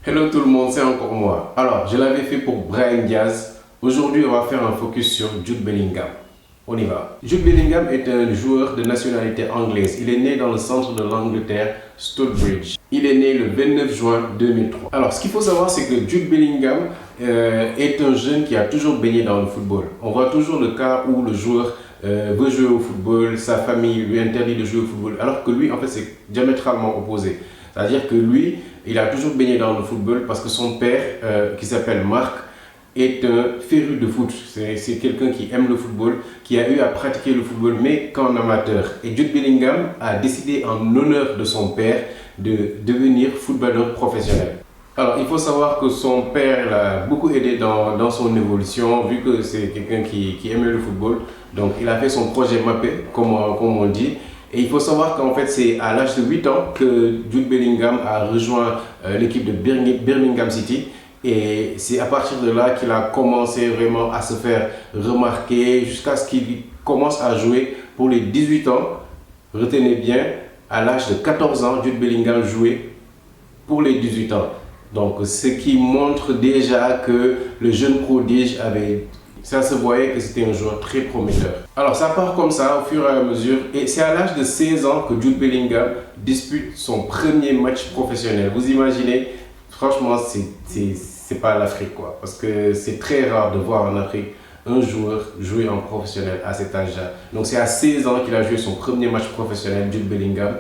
Hello tout le monde, c'est encore moi. Alors, je l'avais fait pour Brahim Diaz. Aujourd'hui, on va faire un focus sur Jude Bellingham. On y va. Jude Bellingham est un joueur de nationalité anglaise. Il est né dans le centre de l'Angleterre, Stockbridge. Il est né le 29 juin 2003. Alors, ce qu'il faut savoir, c'est que Jude Bellingham est un jeune qui a toujours baigné dans le football. On voit toujours le cas où le joueur veut jouer au football, sa famille lui interdit de jouer au football, alors que lui, en fait, c'est diamétralement opposé. C'est-à-dire que lui, il a toujours baigné dans le football parce que son père, qui s'appelle Marc, est un féru de foot. C'est quelqu'un qui aime le football, qui a eu à pratiquer le football, mais qu'en amateur. Et Jude Bellingham a décidé en honneur de son père de devenir footballeur professionnel. Alors, il faut savoir que son père l'a beaucoup aidé dans son évolution, vu que c'est quelqu'un qui aimait le football. Donc, il a fait son projet MAPé, comme on dit. Et il faut savoir qu'en fait, c'est à l'âge de 8 ans que Jude Bellingham a rejoint l'équipe de Birmingham City. Et c'est à partir de là qu'il a commencé vraiment à se faire remarquer jusqu'à ce qu'il commence à jouer pour les 18 ans. Retenez bien, à l'âge de 14 ans, Jude Bellingham jouait pour les 18 ans. Donc, ce qui montre déjà que le jeune prodige avait... Ça se voyait que c'était un joueur très prometteur. Alors ça part comme ça au fur et à mesure. Et c'est à l'âge de 16 ans que Jude Bellingham dispute son premier match professionnel. Vous imaginez, franchement, c'est pas l'Afrique quoi. Parce que c'est très rare de voir en Afrique un joueur jouer en professionnel à cet âge-là. Donc c'est à 16 ans qu'il a joué son premier match professionnel, Jude Bellingham.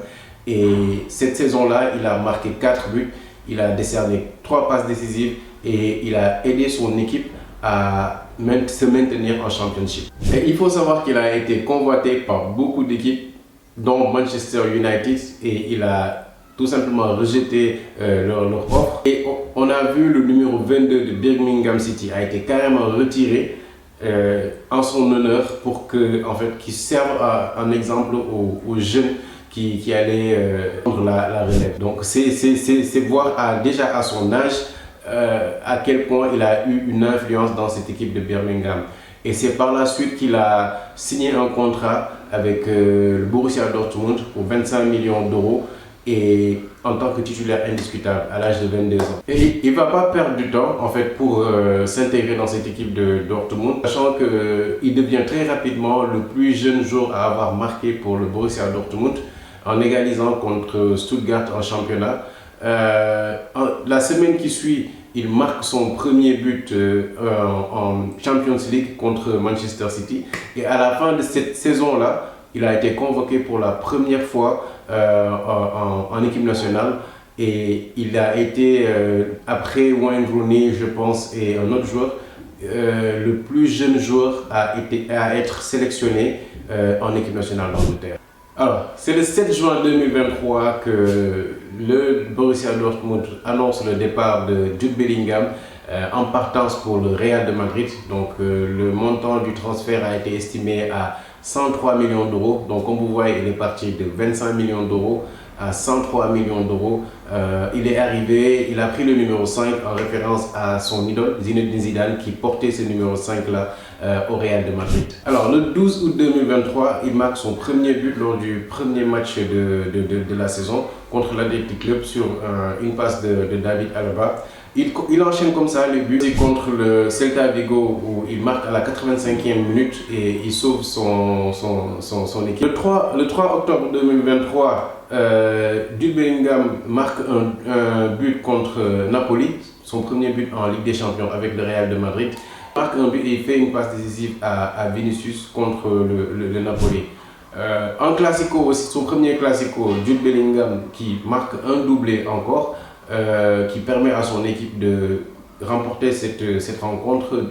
Et cette saison-là, il a marqué 4 buts. Il a décerné 3 passes décisives et il a aidé son équipe à se maintenir en championship. Et il faut savoir qu'il a été convoité par beaucoup d'équipes, dont Manchester United, et il a tout simplement rejeté leur offre. Et on a vu le numéro 22 de Birmingham City a été carrément retiré en son honneur pour qu'il serve un exemple aux jeunes qui allaient prendre la relève. Donc c'est voir déjà à son âge à quel point il a eu une influence dans cette équipe de Birmingham. Et c'est par la suite qu'il a signé un contrat avec le Borussia Dortmund pour 25 millions d'euros et en tant que titulaire indiscutable à l'âge de 22 ans. Et il ne va pas perdre du temps en fait pour s'intégrer dans cette équipe de Dortmund, sachant qu'il devient très rapidement le plus jeune joueur à avoir marqué pour le Borussia Dortmund en égalisant contre Stuttgart en championnat. La semaine qui suit, il marque son premier but en Champions League contre Manchester City. Et à la fin de cette saison-là, il a été convoqué pour la première fois en équipe nationale. Et il a été, après Wayne Rooney, je pense, et un autre joueur, le plus jeune joueur à être sélectionné en équipe nationale d'Angleterre. Alors, c'est le 7 juin 2023 que le Borussia Dortmund annonce le départ de Jude Bellingham en partance pour le Real de Madrid. Donc, le montant du transfert a été estimé à 103 millions d'euros. Donc, comme vous voyez, il est parti de 25 millions d'euros à 103 millions d'euros. Il est arrivé, il a pris le numéro 5 en référence à son idole, Zinedine Zidane, qui portait ce numéro 5-là au Real de Madrid. Alors, le 12 août 2023, il marque son premier but lors du premier match de la saison contre l'Athletic Club sur une passe de David Alaba. Il enchaîne comme ça les buts contre le Celta Vigo où il marque à la 85e minute et il sauve son équipe. Le 3 octobre 2023, Jude Bellingham marque un but contre Napoli, son premier but en Ligue des Champions avec le Real de Madrid. Il marque un but et il fait une passe décisive à Vinicius contre le Napoli. En Classico aussi, son premier Classico, Jude Bellingham qui marque un doublé encore. Qui permet à son équipe de remporter cette rencontre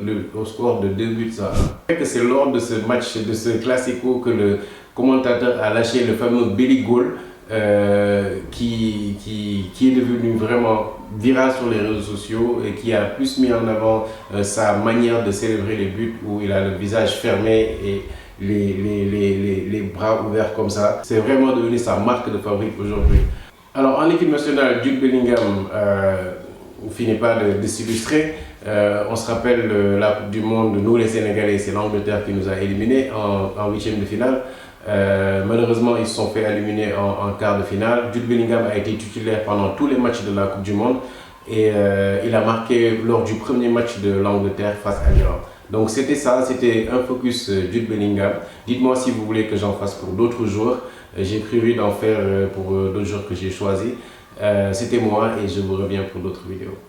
au score de 2 buts à 1. C'est lors de ce match, de ce Classico, que le commentateur a lâché le fameux Billy Goal qui est devenu vraiment viral sur les réseaux sociaux et qui a plus mis en avant sa manière de célébrer les buts où il a le visage fermé et les bras ouverts comme ça. C'est vraiment devenu sa marque de fabrique aujourd'hui. Alors en équipe nationale, Jude Bellingham, on ne finit pas de s'illustrer. On se rappelle la Coupe du Monde, nous les Sénégalais, c'est l'Angleterre qui nous a éliminés en huitième de finale. Malheureusement, ils se sont fait éliminer en quart de finale. Jude Bellingham a été titulaire pendant tous les matchs de la Coupe du Monde. et il a marqué lors du premier match de l'Angleterre face à l'Iran. Donc c'était ça, c'était un focus Jude Bellingham. Dites-moi si vous voulez que j'en fasse pour d'autres joueurs. J'ai prévu d'en faire pour d'autres joueurs que j'ai choisis. C'était moi et je vous reviens pour d'autres vidéos.